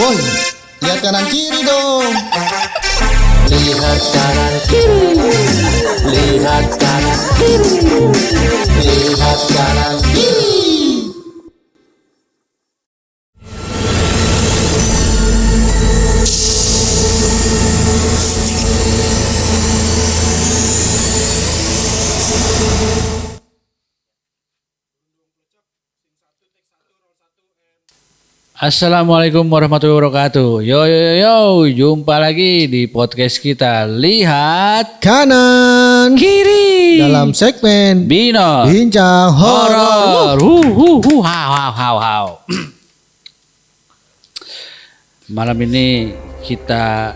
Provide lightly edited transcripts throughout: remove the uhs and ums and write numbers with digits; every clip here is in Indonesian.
Boy, lihat kanan kiri dong. Lihat kanan kiri, lihat kanan kiri, lihat kanan kiri. Assalamualaikum warahmatullahi wabarakatuh. Yo yo yo yo, jumpa lagi di podcast kita Lihat Kanan Kiri dalam segmen Bino Bincang Horor. How. Malam ini kita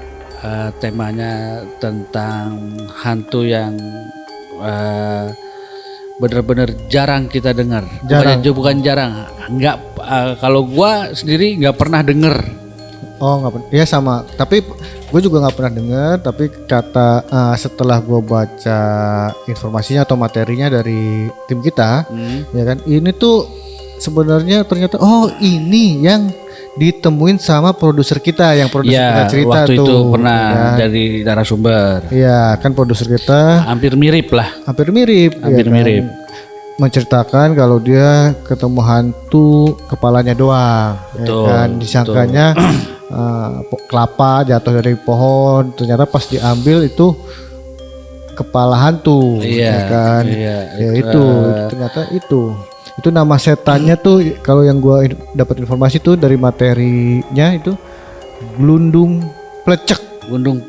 temanya tentang hantu yang benar-benar jarang kita dengar. Bukan jarang. Enggak, kalau gua sendiri nggak pernah dengar. Oh nggak pernah. Ya sama. Tapi gue juga nggak pernah dengar. Tapi kata setelah gue baca informasinya atau materinya dari tim kita, ya kan, ini tuh sebenarnya ternyata ini yang ditemuin sama produser kita yang kita cerita waktu tuh. itu pernah ya. dari narasumber. Iya kan produser kita Hampir mirip. Kan? Menceritakan kalau dia ketemu hantu kepalanya doang. Betul, ya kan disangkanya kelapa jatuh dari pohon, ternyata pas diambil itu kepala hantu. Ya kan. Ya itu ternyata itu nama setannya tuh, kalau yang gua dapat informasi tuh dari materinya itu glundung plecek. Glundung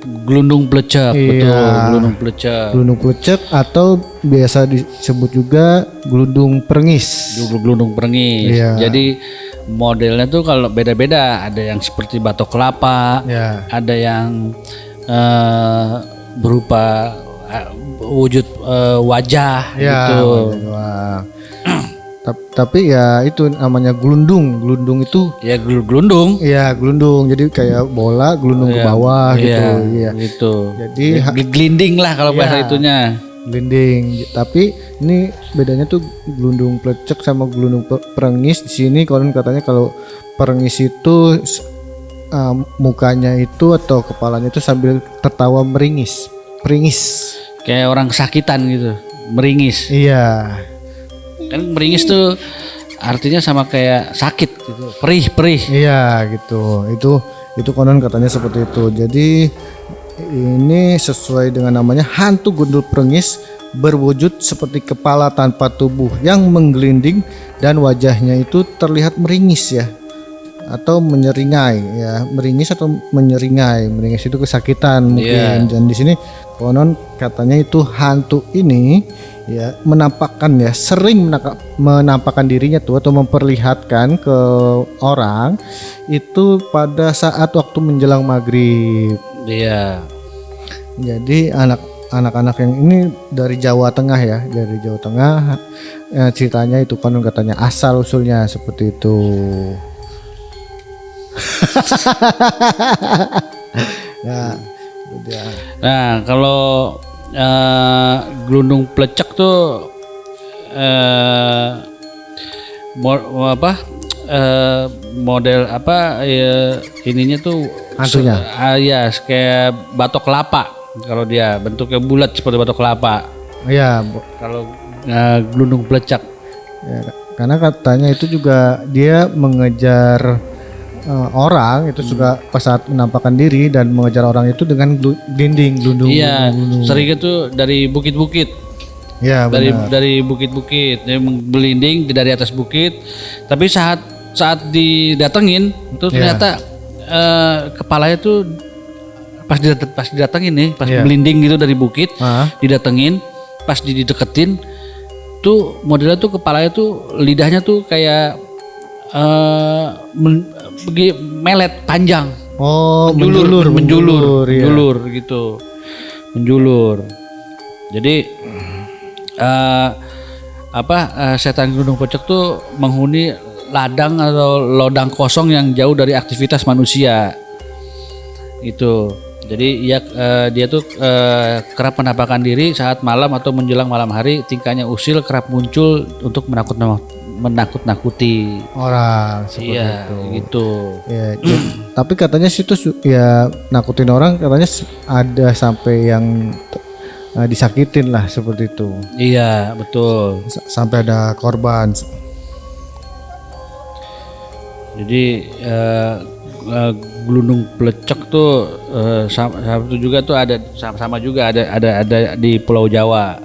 plecek, Iya. betul, glundung plecek. Glundung plecek atau biasa disebut juga glundung perengis. Glundung perengis. Iya. Jadi modelnya tuh kalau beda-beda, ada yang seperti batok kelapa, Ya. ada yang berupa wujud wajah Ya, gitu. wah. Tapi ya itu namanya glundung itu Ya glundung. ya glundung, jadi kayak bola glundung ke bawah gitu. Iya. Gitu. Jadi glinding lah kalau bahasa Iya. itunya. glinding. Tapi ini bedanya tuh glundung plecek sama glundung perengis. Di sini konon katanya kalau perengis itu mukanya itu atau kepalanya itu sambil tertawa meringis. Kayak orang kesakitan gitu, meringis. Iya. Kan meringis tuh artinya sama kayak sakit gitu, perih. Iya gitu. Itu konon katanya seperti itu. Jadi ini sesuai dengan namanya hantu gundul perengis, berwujud seperti kepala tanpa tubuh yang menggelinding dan wajahnya itu terlihat meringis ya, atau menyeringai ya, meringis atau menyeringai. Meringis itu kesakitan mungkin. Dan di sini konon katanya itu hantu ini ya sering menampakkan dirinya tuh atau memperlihatkan ke orang itu pada saat waktu menjelang maghrib. Iya. Jadi anak-anak yang ini dari Jawa Tengah ya, ceritanya itu konon katanya asal usulnya seperti itu. Nah, kalau glundung plecek tuh model apa ya, ininya tuh hantunya. Ya kayak batok kelapa. Kalau dia bentuknya bulat seperti batok kelapa. Iya. Kalau glundung plecek. Ya, karena katanya itu juga dia mengejar orang itu juga pas saat menampakkan diri dan mengejar orang itu dengan glundung. Iya, sering itu dari bukit-bukit. Ya, dari bukit-bukit, dia berlinding dari atas bukit. Tapi saat didatengin itu ternyata kepalanya tuh pas didatengin nih, pas berlinding gitu dari bukit, didatengin, pas dideketin tuh modelnya tuh kepalanya tuh lidahnya tuh kayak melet panjang. Oh, menjulur iya. Gitu. Menjulur. Jadi setan gunung plecek tuh menghuni ladang atau lodang kosong yang jauh dari aktivitas manusia. Itu. Jadi dia tuh kerap menampakkan diri saat malam atau menjelang malam hari. Tingkahnya usil, kerap muncul untuk menakut-nakuti. Orang seperti Iya, itu. gitu. Ya, tapi katanya sih itu ya nakutin orang katanya ada sampai yang disakitin lah seperti itu. Iya, betul. Sampai ada korban. Jadi gelundung pelecek tuh sama itu juga tuh ada sama juga ada di Pulau Jawa.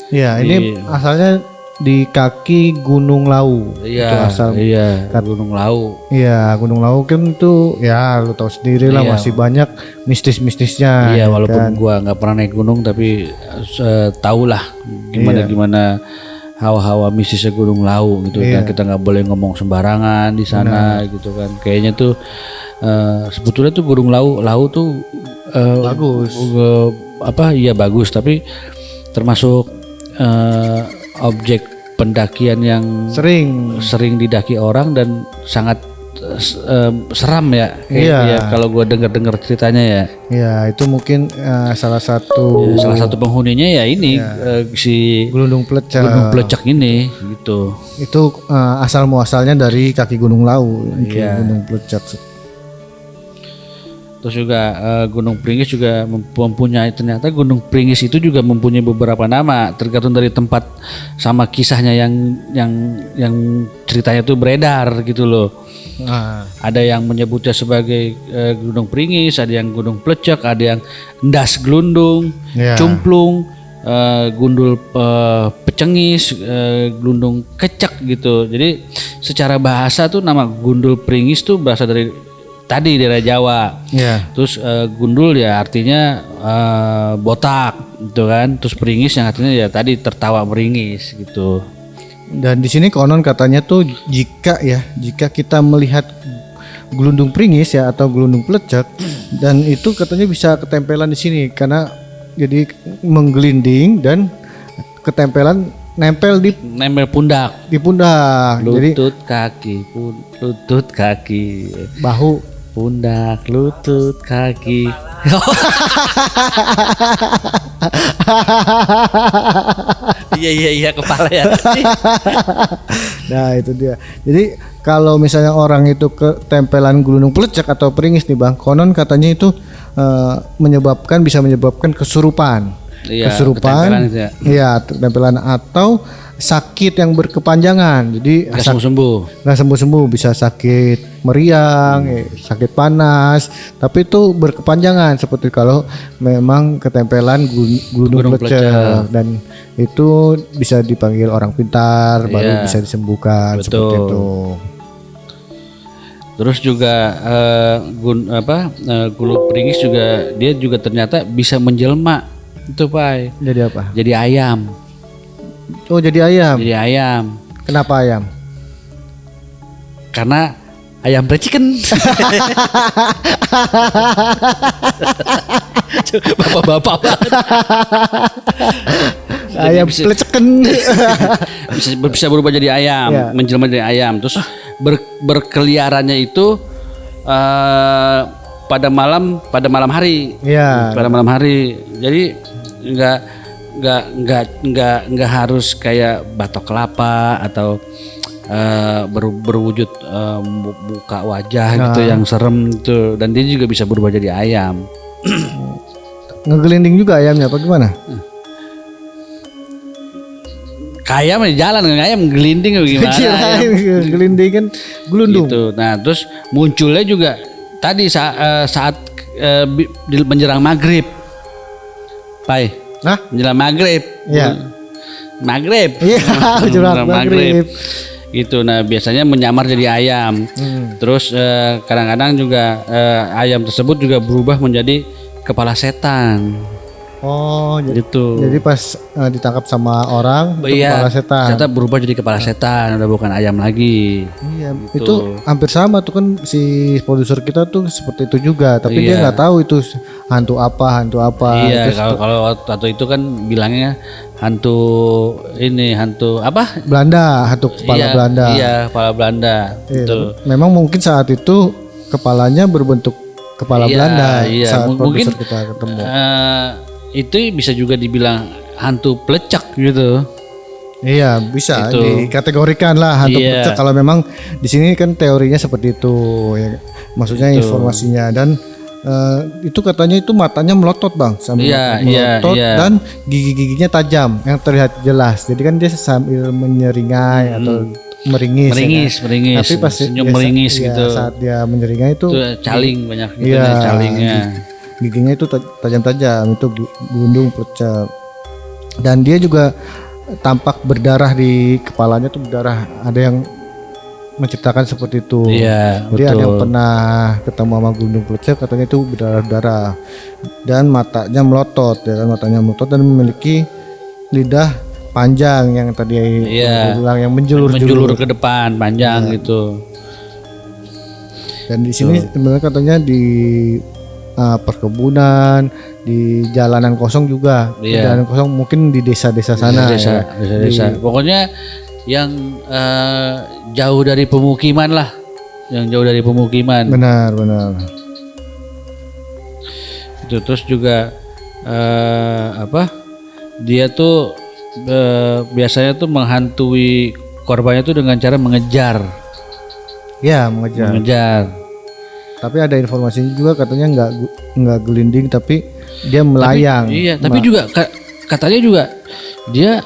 Ya, ini asalnya di kaki Gunung Lau. Itu Iya, asal. iya, Gunung Lau. Iya, Gunung Lau kan itu ya lu tahu sendiri lah Iya. masih banyak mistis-mistisnya. Iya, ya walaupun kan? gua nggak pernah naik gunung tapi tahu lah gimana hawa-hawa mistisnya Gunung Lau gitu kan. Kita nggak boleh ngomong sembarangan di sana gitu kan. Kayaknya tuh sebetulnya tuh Gunung Lau tuh Bagus. Iya bagus, tapi termasuk objek pendakian yang sering didaki orang dan sangat seram ya. Iya. Kalau gua dengar ceritanya ya. Ya, itu mungkin salah satu Salah satu penghuninya ya ini si Gelundung Pelecek. Gunung Pelecek ini gitu. Itu asal muasalnya dari kaki Gunung Lau. Itu Iya. Gunung Pelecek. Terus juga Gunung Pringis juga ternyata Gunung Pringis itu juga mempunyai beberapa nama tergantung dari tempat sama kisahnya yang ceritanya tuh beredar gitu loh. Nah, Ada yang menyebutnya sebagai Gunung Pringis, ada yang Gunung Pelecek, ada yang Ndas Glundung, Iya. Cumplung, Gundul Pecengis, Glundung Kecek gitu. Jadi secara bahasa tuh nama Gundul Pringis tuh berasal dari tadi daerah Jawa. ya. Terus gundul ya artinya botak gitu kan. Terus Pringis yang artinya ya tadi tertawa meringis gitu. Dan di sini konon katanya tuh jika kita melihat gelundung Pringis ya atau gelundung Pelecek dan itu katanya bisa ketempelan di sini karena jadi menggelinding dan ketempelan nempel di pundak, pundak. Jadi lutut kaki, bahu, pundak, lutut kaki. Iya kepala ya. nah itu dia. Jadi kalau misalnya orang itu ketempelan gelundung Pelecek atau Pringis nih Bang, konon katanya itu bisa menyebabkan kesurupan. Iya, Kesurupan, ketempelan itu ya. iya ketempelan atau sakit yang berkepanjangan. Jadi Nggak sembuh-sembuh. nggak sembuh-sembuh, bisa sakit meriang, sakit panas, tapi itu berkepanjangan seperti kalau memang ketempelan gelundung Pelecek dan itu bisa dipanggil orang pintar baru bisa disembuhkan. Betul. Seperti itu. Terus juga Gunung Pringis juga dia juga ternyata bisa menjelma itu Pak. Jadi apa? Jadi ayam. Oh jadi ayam. Jadi ayam. Kenapa ayam? Karena ayam chicken. Bapak-bapak banget. Ayam Peleceken. bisa berubah jadi ayam, Ya. menjelma jadi ayam. Terus berkeliarannya itu pada malam hari. Iya. Pada malam hari. Jadi nggak harus kayak batok kelapa atau berwujud muka wajah gitu yang serem gitu, dan dia juga bisa berubah jadi ayam. Ngegelinding juga ayamnya apa gimana? Kayak di jalan ayam gelinding atau gimana? Kirain gelinding kan gelundung. Gitu. Nah terus munculnya juga tadi saat menjelang maghrib, Pai. Nah, Menjelang maghrib. Iya. Maghrib. Iya, menjelang maghrib. Gitu. Nah biasanya menyamar jadi ayam. Terus kadang-kadang juga ayam tersebut juga berubah menjadi kepala setan. Oh, Gitu. jadi pas ditangkap sama orang itu Iya, kepala setan. ternyata berubah jadi kepala setan, udah bukan ayam lagi. Iya, Gitu. itu hampir sama tuh kan si produser kita tuh seperti itu juga, tapi dia Iya. nggak tahu itu hantu apa. Iya, Terus kalau waktu itu kan bilangnya hantu apa? Belanda, hantu kepala Iya, Belanda. Iya, kepala Belanda. Iya, Betul. memang mungkin saat itu kepalanya berbentuk kepala Iya, Belanda iya. saat Mungkin produser kita ketemu. itu bisa juga dibilang hantu pelecek gitu. Iya, bisa Itu. dikategorikan lah hantu Iya. plecek kalau memang di sini kan teorinya seperti itu ya. Maksudnya informasinya dan itu katanya itu matanya melotot Bang, sambil Iya, melotot iya. dan gigi-giginya tajam yang terlihat jelas. Jadi kan dia sambil menyeringai atau meringis. ya Meringis, kan? meringis. Tapi pas Senyum dia meringis iya, gitu. saat dia menyeringai itu Itu caling banyak gitu iya, calingnya. giginya itu tajam-tajam, itu gundung plecek. Dan dia juga tampak berdarah di kepalanya tuh berdarah. Ada yang menceritakan seperti itu. Iya, Dia ada yang betul. pernah ketemu sama gundung plecek katanya itu berdarah-darah dan matanya melotot ya kan, matanya melotot dan memiliki lidah panjang yang tadi Iya. bilang yang Menjulur menjulur-julur. ke depan panjang Iya. gitu. Dan di sini sebenarnya katanya di perkebunan, di jalanan kosong juga. Iya. Jalanan kosong mungkin di desa-desa sana. Desa, ya. desa. Pokoknya yang jauh dari pemukiman lah, yang jauh dari pemukiman. Benar, benar. Itu terus juga apa? Dia tuh biasanya tuh menghantui korbannya tuh dengan cara mengejar. Ya, mengejar. Mengejar. Tapi ada informasinya juga katanya nggak gelinding tapi dia melayang. Iya, tapi juga katanya juga dia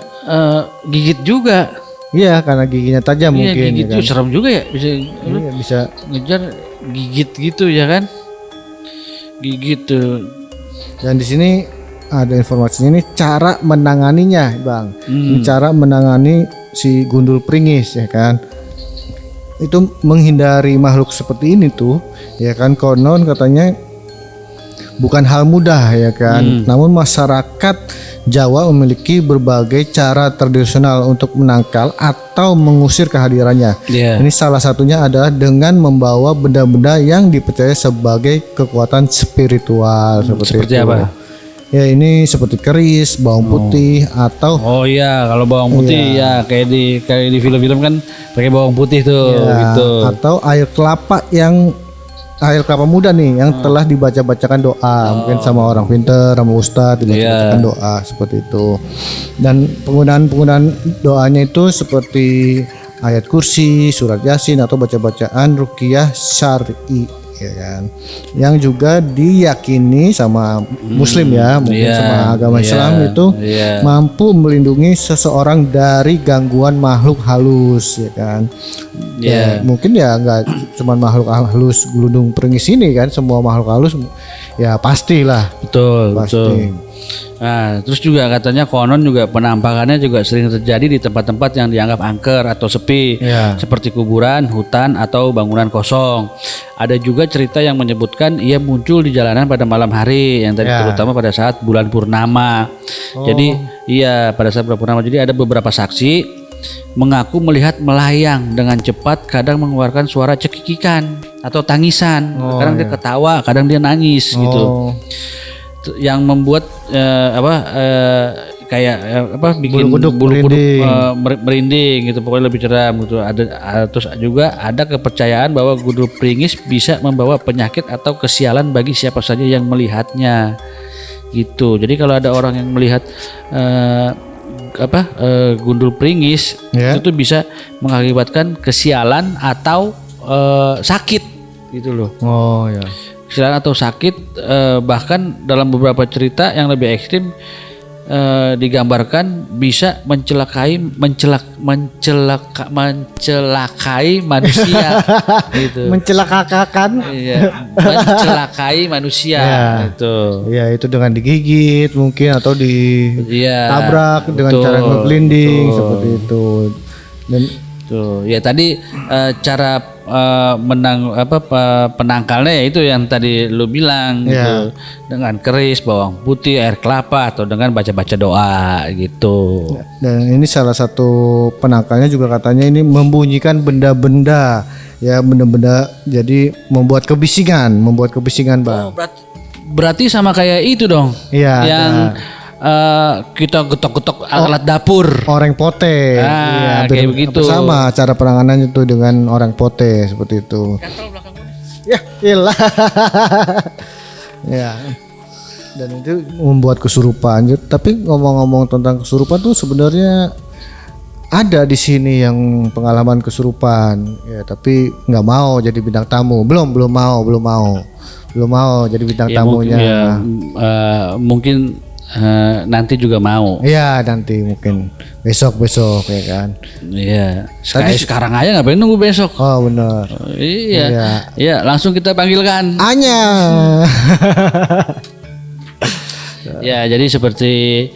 gigit juga. Iya, karena giginya tajam Iya, mungkin. gigit ya juga kan? serem juga ya bisa Iya, bisa. ngejar gigit gitu ya kan? Gigit tuh. Dan di sini ada informasinya nih cara menanganinya, Bang. Ini cara menangani si gundul pringis ya kan. Itu menghindari makhluk seperti ini tuh, ya kan konon katanya bukan hal mudah ya kan. Namun masyarakat Jawa memiliki berbagai cara tradisional untuk menangkal atau mengusir kehadirannya. Iya. Ini salah satunya adalah dengan membawa benda-benda yang dipercaya sebagai kekuatan spiritual Seperti itu. apa? Ya ini seperti keris, bawang putih atau Oh iya, kalau bawang putih ya kayak di film-film kan pakai bawang putih tuh ya, gitu. atau air kelapa muda nih yang telah dibaca-bacakan doa mungkin sama orang pinter sama ustadz dibaca-bacakan doa seperti itu. Dan penggunaan doanya itu seperti ayat kursi, surat yasin atau baca-bacaan ruqyah syar'i ya kan. Yang juga diyakini sama muslim ya, mungkin Iya, sama agama iya, Islam itu iya. mampu melindungi seseorang dari gangguan makhluk halus ya kan. Ya, Iya. mungkin ya nggak cuma makhluk halus gelundung pringis ini kan, semua makhluk halus ya pastilah Betul, pasti. betul. Nah, terus juga katanya konon juga penampakannya juga sering terjadi di tempat-tempat yang dianggap angker atau sepi, Iya. seperti kuburan, hutan, atau bangunan kosong. Ada juga cerita yang menyebutkan ia muncul di jalanan pada malam hari, yang tadi Ya. terutama pada saat bulan purnama. Jadi, iya pada saat bulan purnama. Jadi ada beberapa saksi mengaku melihat melayang dengan cepat, kadang mengeluarkan suara cekikikan atau tangisan. Kadang dia ketawa, kadang dia nangis gitu. Oh, Yang membuat kayak bikin Bulu kuduk bulu-kuduk merinding. merinding gitu, pokoknya lebih ceram gitu. Terus juga ada kepercayaan bahwa gundul pringis bisa membawa penyakit atau kesialan bagi siapa saja yang melihatnya gitu. Jadi kalau ada orang yang melihat gundul pringis Ya. itu tuh bisa mengakibatkan kesialan atau sakit gitu loh. oh ya. Kesialan atau sakit, bahkan dalam beberapa cerita yang lebih ekstrim digambarkan bisa mencelakai manusia gitu. Mencelakakan. Iya, mencelakai manusia Ya. itu. Ya itu dengan digigit mungkin atau Iya. ditabrak dengan betul, cara ngeglinding betul. seperti itu. Dan Tuh, ya tadi cara penangkalnya ya itu yang tadi lu bilang gitu. Dengan keris, bawang putih, air kelapa atau dengan baca-baca doa gitu. Dan ini salah satu penangkalnya juga katanya ini membunyikan benda-benda ya, benda-benda jadi membuat kebisingan Bang. Oh, berarti sama kayak itu dong. Iya, Yang kita getok-getok alat dapur. Orang pote. Ah, kayak begitu. Sama cara penanganannya itu dengan orang pote seperti itu. Ya, iyalah. Ya. Dan itu membuat kesurupan. Tapi ngomong-ngomong tentang kesurupan tuh sebenarnya ada di sini yang pengalaman kesurupan ya, tapi nggak mau jadi bintang tamu. Belum mau jadi bintang Ya, tamunya. mungkin nanti juga mau. Iya, nanti mungkin besok ya kan. Iya. Sekarang aja ngapain nunggu besok? Oh benar. Iya. Iya, langsung kita panggilkan. Anya. Ya, jadi seperti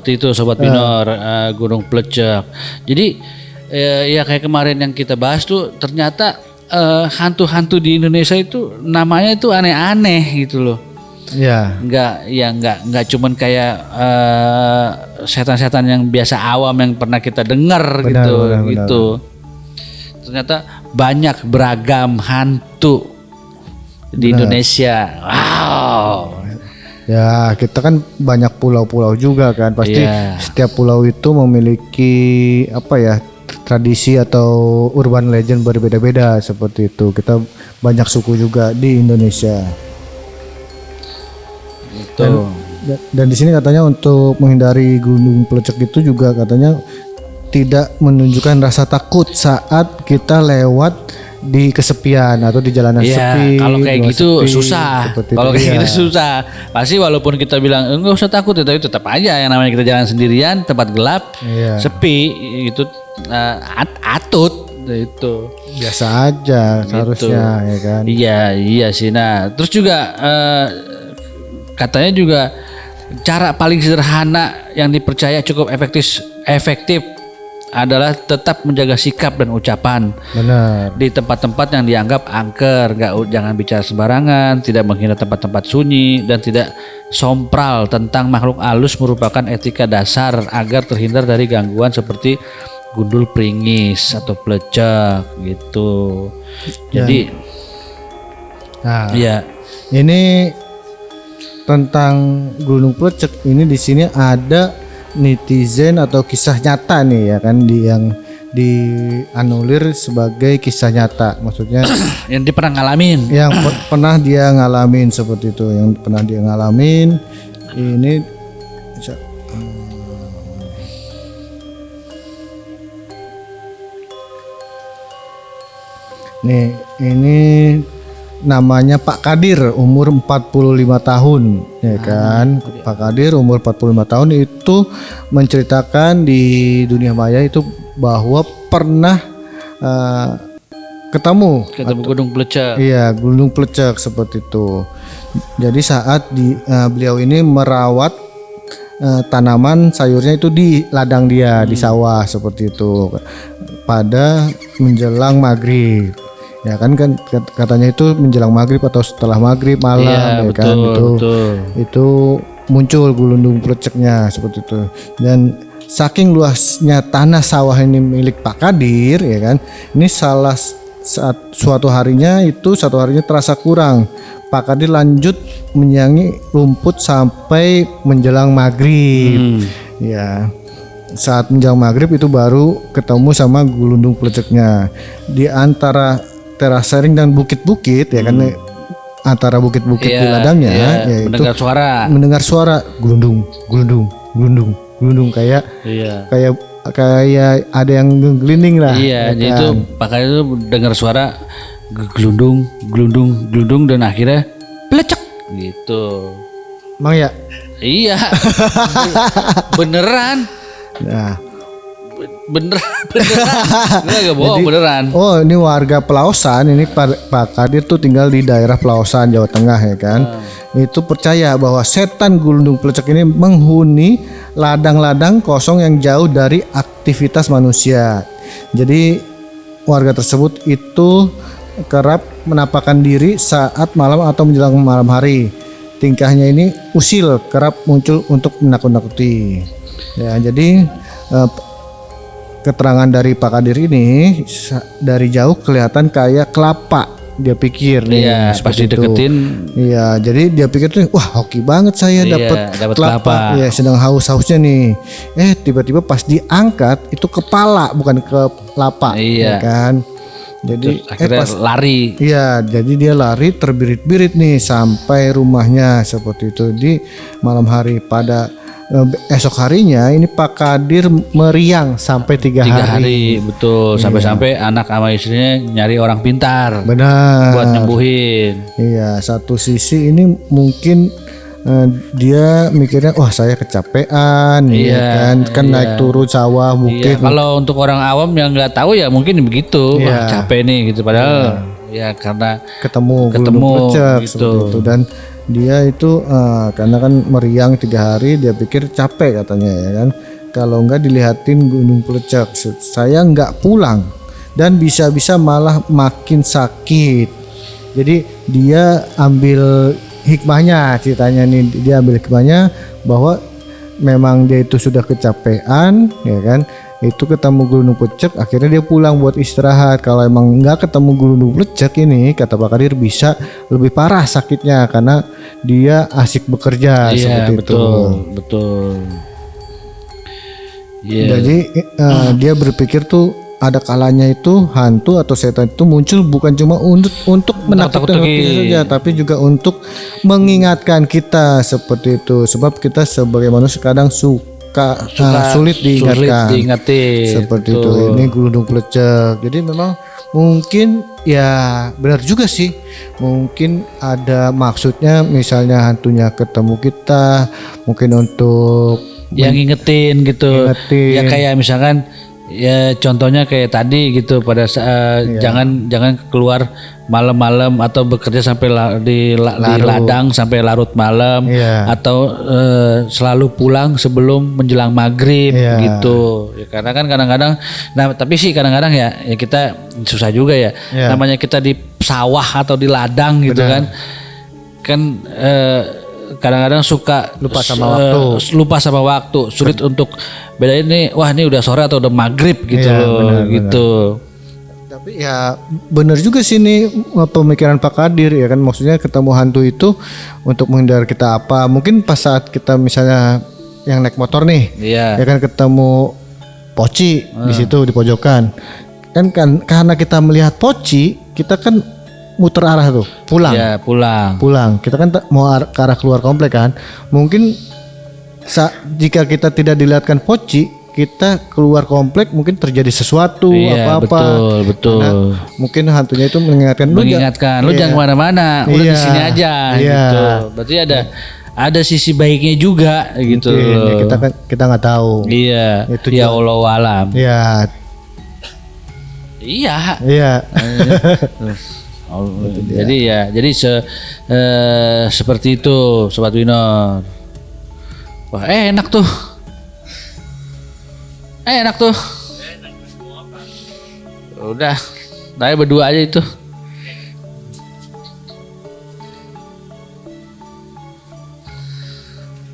itu Sobat Minor, Gunung Plecek. Jadi ya kayak kemarin yang kita bahas tuh, ternyata hantu-hantu di Indonesia itu namanya itu aneh-aneh gitu loh. Ya. Nggak cuman kayak setan-setan yang biasa awam yang pernah kita dengar gitu. Ternyata banyak beragam hantu di Indonesia. Wow. Ya, kita kan banyak pulau-pulau juga kan. Pasti setiap pulau itu memiliki apa ya, tradisi atau urban legend berbeda-beda seperti itu. Kita banyak suku juga di Indonesia. Dan di sini katanya untuk menghindari Gunung Plecek itu juga katanya tidak menunjukkan rasa takut saat kita lewat di kesepian atau di jalanan sepi. Kalau kayak gitu sepi, susah. Kalau kayak gitu susah. Pasti walaupun kita bilang enggak usah takut, tapi tetap aja yang namanya kita jalan sendirian, tempat gelap, sepi, itu atut itu. Biasa aja seharusnya ya kan. Iya sih. Nah, terus juga katanya juga cara paling sederhana yang dipercaya cukup efektif adalah tetap menjaga sikap dan ucapan. Benar. Di tempat-tempat yang dianggap angker, jangan bicara sembarangan, tidak menghina tempat-tempat sunyi, dan tidak sompral tentang makhluk halus merupakan etika dasar agar terhindar dari gangguan seperti gundul pringis atau plecek gitu. Jadi ini tentang Gunung Plecek ini, di sini ada netizen atau kisah nyata nih ya kan, yang dianulir sebagai kisah nyata, maksudnya yang dia pernah ngalamin, yang pernah dia ngalamin seperti itu, yang pernah dia ngalamin ini. Nih, ini namanya Pak Kadir, umur 45 tahun ya kan. Pak Kadir umur 45 tahun itu menceritakan di dunia maya itu bahwa pernah ketemu Gunung Plecek. Iya, Gunung Plecek seperti itu. Jadi saat beliau ini merawat tanaman sayurnya itu di ladang dia, di sawah seperti itu, pada menjelang maghrib. Ya kan katanya itu menjelang maghrib atau setelah maghrib malam, betul, kan itu muncul Gunung Pleceknya seperti itu. Dan saking luasnya tanah sawah ini milik Pak Kadir ya kan, ini suatu harinya terasa kurang. Pak Kadir lanjut menyiangi rumput sampai menjelang maghrib. Ya, saat menjelang maghrib itu baru ketemu sama Gunung Pleceknya. Di antara teras sharing dan bukit-bukit ya kan, antara bukit-bukit di ladangnya ya, mendengar suara gelundung kayak ada yang gelinding lah. Iya, jadi itu Pak Kadir itu dengar suara gelundung dan akhirnya plecek gitu. Emang ya? Iya. Beneran. Nah, beneran. Enggak bohong, beneran. Oh, ini warga Pelausan, ini Pak Kadir tuh tinggal di daerah Pelausan, Jawa Tengah ya kan. Itu percaya bahwa setan Gunung Plecek ini menghuni ladang-ladang kosong yang jauh dari aktivitas manusia. Jadi warga tersebut itu kerap menampakkan diri saat malam atau menjelang malam hari. Tingkahnya ini usil, kerap muncul untuk menakut-nakuti. Ya, jadi keterangan dari Pak Kadir ini dari jauh kelihatan kayak kelapa. Dia pikir nih, pas dideketin. Iya, jadi dia pikir tuh, wah hoki banget saya dapat kelapa. Ya, sedang haus-hausnya nih. Tiba-tiba pas diangkat itu kepala bukan kelapa, ya kan. Jadi akhirnya lari. Iya, jadi dia lari terbirit-birit nih sampai rumahnya seperti itu di malam hari. Pada esok harinya ini Pak Kadir meriang sampai 3 3 hari. hari betul, sampai-sampai anak sama istrinya nyari orang pintar Benar. buat nyembuhin. Iya, satu sisi ini mungkin dia mikirnya wah saya kecapean Iya, kan naik turun sawah Iya, bukit. kalau untuk orang awam yang nggak tahu ya mungkin begitu, wah capek nih gitu. Padahal ya karena ketemu gitu. plecek seperti itu, dan dia itu karena kan meriang 3 hari dia pikir capek katanya ya kan, kalau nggak dilihatin gunung plecek saya nggak pulang dan bisa-bisa malah makin sakit. Jadi dia ambil hikmahnya, ceritanya nih dia ambil hikmahnya bahwa memang dia itu sudah kecapean ya kan, itu ketemu gunung plecek akhirnya dia pulang buat istirahat. Kalau emang nggak ketemu gunung plecek ini kata Pak Kadir bisa lebih parah sakitnya karena dia asik bekerja seperti betul. Iya. Jadi dia berpikir tuh ada kalanya itu hantu atau setan itu muncul bukan cuma untuk menakutkan kita saja, tapi juga untuk mengingatkan kita seperti itu. Sebab kita sebagai manusia kadang suka sulit diingatkan. Seperti itu. Ini gunung plecek. Jadi memang mungkin ya benar juga sih. Mungkin ada maksudnya, misalnya hantunya ketemu kita, mungkin untuk yang ngingetin gitu. Ya kayak misalkan ya contohnya kayak tadi gitu, pada saat jangan keluar malam-malam atau bekerja sampai di ladang sampai larut malam, atau selalu pulang sebelum menjelang maghrib gitu ya, karena kan kadang-kadang tapi sih kadang-kadang ya kita susah juga ya, namanya kita di sawah atau di ladang gitu kan kadang-kadang suka lupa sama waktu, sulit untuk bedain nih, wah ini udah sore atau udah maghrib gitu gitu. Tapi ya benar juga sih nih pemikiran Pak Kadir ya kan, maksudnya ketemu hantu itu untuk menghindar kita apa, mungkin pas saat kita misalnya yang naik motor nih ya kan ketemu poci di situ di pojokan kan karena kita melihat poci kita kan muter arah tuh pulang kita kan mau ke arah keluar komplek kan, mungkin jika kita tidak dilihatkan poci kita keluar komplek mungkin terjadi sesuatu apa-apa. Betul. Nah, mungkin hantunya itu mengingatkan lu jangan kemana-mana, udah di sini aja gitu. Berarti ada sisi baiknya juga gitu. Kita nggak tahu. Iya. Itu ya Allah alam. Iya. Jadi seperti itu Sobat Winor. Wah enak tuh. Udah, saya berdua aja itu.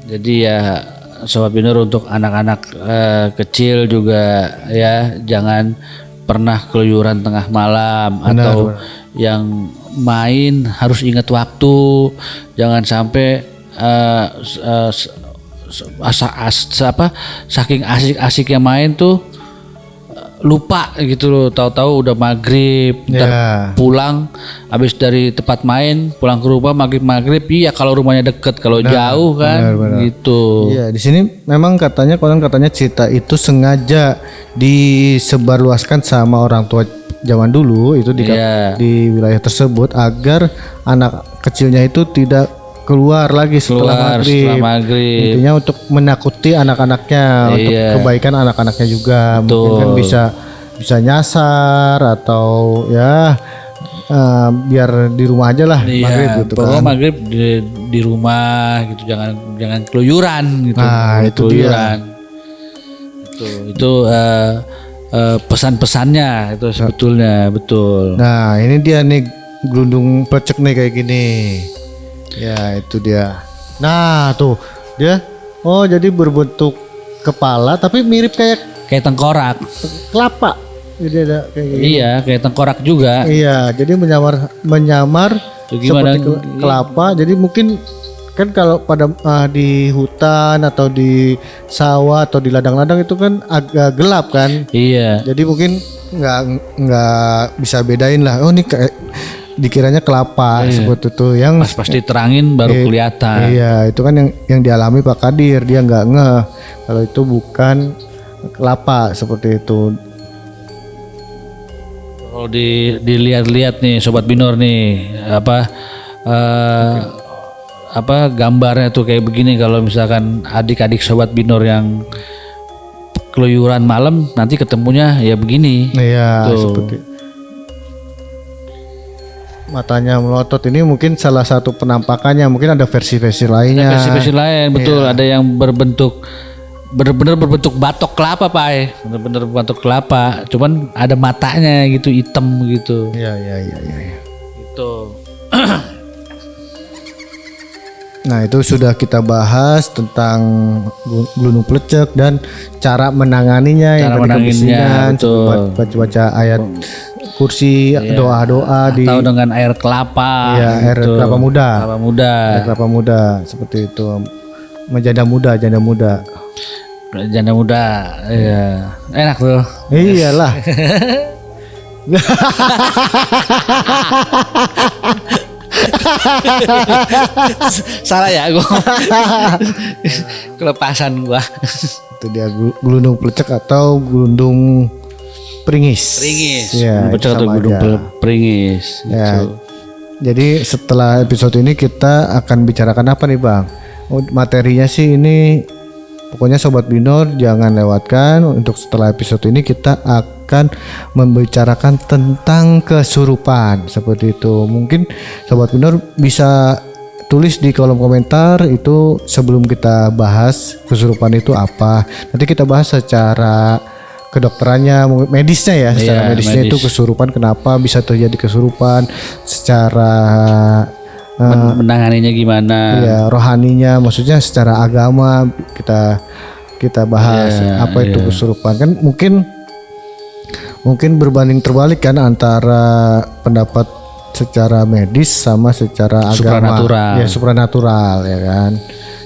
Jadi ya Sobat Winor, untuk anak-anak kecil juga ya jangan pernah keluyuran tengah malam. Atau yang main harus ingat waktu, jangan sampai saking asik-asiknya main tuh lupa gitu loh, tahu-tahu udah maghrib, ntar pulang habis dari tempat main pulang ke rumah maghrib, iya kalau rumahnya deket, kalau jauh kan gitu. Iya, di sini memang konon katanya cerita itu sengaja disebarluaskan sama orang tua zaman dulu itu di wilayah tersebut agar anak kecilnya itu tidak keluar lagi setelah maghrib. Intinya untuk menakuti anak-anaknya, untuk kebaikan anak-anaknya juga. Mungkin kan bisa nyasar atau ya biar di rumah aja lah maghrib gitu kan. Maghrib di rumah gitu, jangan keluyuran gitu. Nah, itu keluyuran. Itu pesan-pesannya itu sebetulnya betul. Nah, ini dia nih gelundung plecek nih kayak gini. Ya itu dia. Nah tuh dia, jadi berbentuk kepala tapi mirip kayak tengkorak, kelapa. Jadi ada kayak gini. Iya, kayak tengkorak juga. Iya, jadi menyamar seperti kelapa. Jadi mungkin kan kalau pada di hutan atau di sawah atau di ladang-ladang itu kan agak gelap kan. Iya. Jadi mungkin nggak bisa bedain lah. Oh ini kayak dikiranya kelapa seperti itu yang Pas diterangin baru kelihatan. iya itu kan yang dialami Pak Kadir, dia nggak ngeh kalau itu bukan kelapa seperti itu. Kalau dilihat-lihat nih Sobat Binor nih apa gambarnya tuh kayak begini. Kalau misalkan adik-adik Sobat Binor yang keluyuran malam nanti ketemunya ya begini. Iya Tuh. seperti matanya melotot ini mungkin salah satu penampakannya, mungkin ada versi-versi lainnya. Versi-versi lain betul, ada yang bener-bener berbentuk batok kelapa Pak, bener-bener batok kelapa, cuman ada matanya gitu hitam gitu. Iya. Gitu. Nah itu sudah kita bahas tentang gelundung plecek dan cara menanganinya, yang tadi menanganinya, kebisingan, betul. baca ayat kursi, doa-doa di Atau dengan air kelapa. iya, air gitu. kelapa muda. Kelapa muda. Air kelapa muda seperti itu. Janda muda. Janda muda. Iya. Enak tuh. Iyalah. Salah ya gua. Kelepasan gua. Itu dia gelundung plecek atau gelundung pringis. Ya, itu Pecah tuh sama gedung aja. Pringis gitu. Ya. Jadi setelah episode ini kita akan bicarakan apa nih Bang? Materinya sih ini pokoknya Sobat Binor jangan lewatkan. Untuk setelah episode ini kita akan membicarakan tentang kesurupan seperti itu. Mungkin Sobat Binor bisa tulis di kolom komentar itu sebelum kita bahas kesurupan itu apa. Nanti kita bahas secara kedokterannya, medisnya ya, secara Iya, medisnya itu medis. kesurupan, kenapa bisa terjadi kesurupan, secara Menanganinya gimana? ya rohaninya, maksudnya secara agama kita bahas apa itu kesurupan. Kan mungkin berbanding terbalik kan antara pendapat secara medis sama secara agama, Supranatural. ya supranatural ya kan.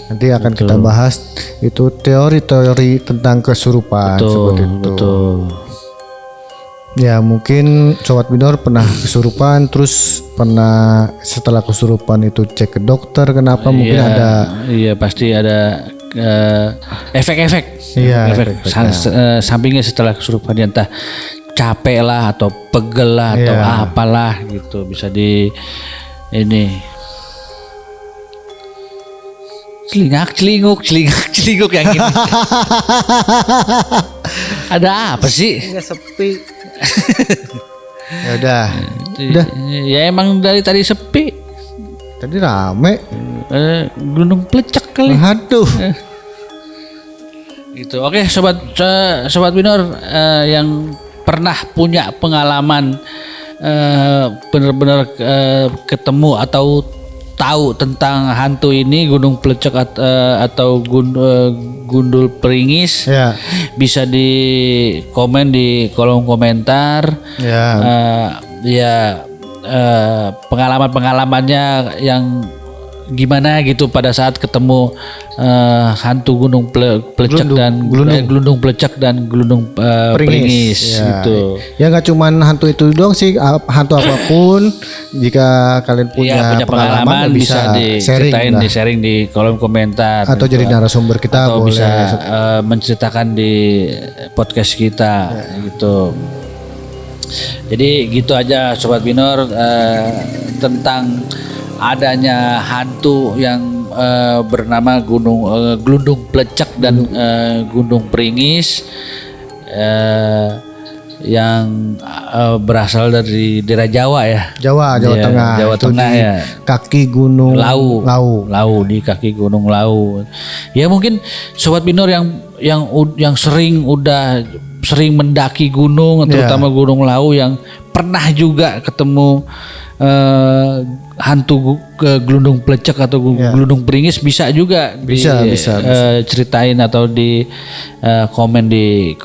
Nanti akan kita bahas itu teori-teori tentang kesurupan seperti itu. Betul. Ya mungkin Sobat Binor pernah kesurupan, terus pernah setelah kesurupan itu cek ke dokter, kenapa mungkin ada Iya pasti ada efek-efek. Iya, efek efek-efeknya. sampingnya setelah kesurupan, entah capek lah atau pegel lah atau Iya. apalah gitu, bisa di ini celinguk yang ini. Ada apa sih? nggak sepi. Ya udah, Ya emang dari tadi sepi. tadi rame. Gunung Plecek kali. Aduh. Gitu. Oke, sobat Binor yang pernah punya pengalaman benar-benar ketemu atau tahu tentang hantu ini Gunung Plecek atau Gundul Pringis, Ya, bisa di komen di kolom komentar. ya. Pengalaman-pengalamannya yang gimana gitu pada saat ketemu hantu Gunung Plecek dan Gelundung Plecek dan Gelundung Pringis Ya. gitu. Ya nggak cuman hantu itu doang sih, hantu apapun. Jika kalian punya, Punya pengalaman bisa diceritain, di sharing di kolom komentar atau jadi narasumber kita atau boleh. bisa menceritakan di podcast kita gitu. Jadi gitu aja Sobat Binor tentang adanya hantu yang bernama Gelundung Plecek dan Gunung Pringis yang berasal dari daerah Jawa ya. Jawa Iya, Tengah. Jawa Itu Tengah di ya. kaki Gunung Lau di kaki Gunung Lau. Ya mungkin Sobat Binor yang sering mendaki gunung, terutama Gunung Lau, yang pernah juga ketemu hantu Gelundung Plecek atau Gelundung Pringis, bisa juga Bisa. ceritain atau di komen di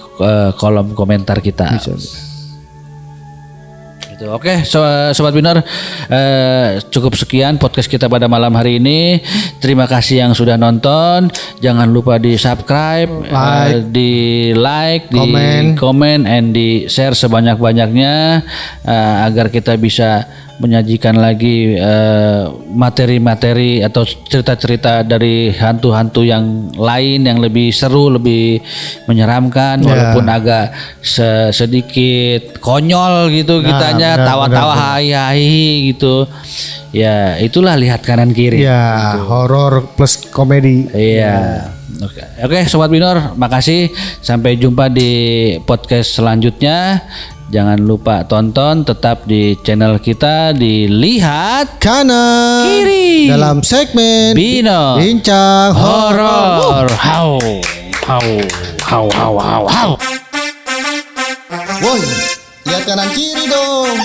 kolom komentar kita. Bisa. Gitu. Oke, Sobat Binor, cukup sekian podcast kita pada malam hari ini. Terima kasih yang sudah nonton. Jangan lupa di subscribe, di like, di komen, and di share sebanyak-banyaknya agar kita bisa menyajikan lagi materi-materi atau cerita-cerita dari hantu-hantu yang lain yang lebih seru, lebih menyeramkan, walaupun agak sedikit konyol gitu kitanya, tawa-tawa hai-hai gitu. Ya, itulah Lihat Kanan Kiri. Ya, horor plus komedi. Iya. Oke, Sobat Binor, makasih. Sampai jumpa di podcast selanjutnya. Jangan lupa tonton tetap di channel kita di Lihat Kanan Kiri dalam segmen Binor Bincang Horor. How. Woi, lihat kanan kiri dong.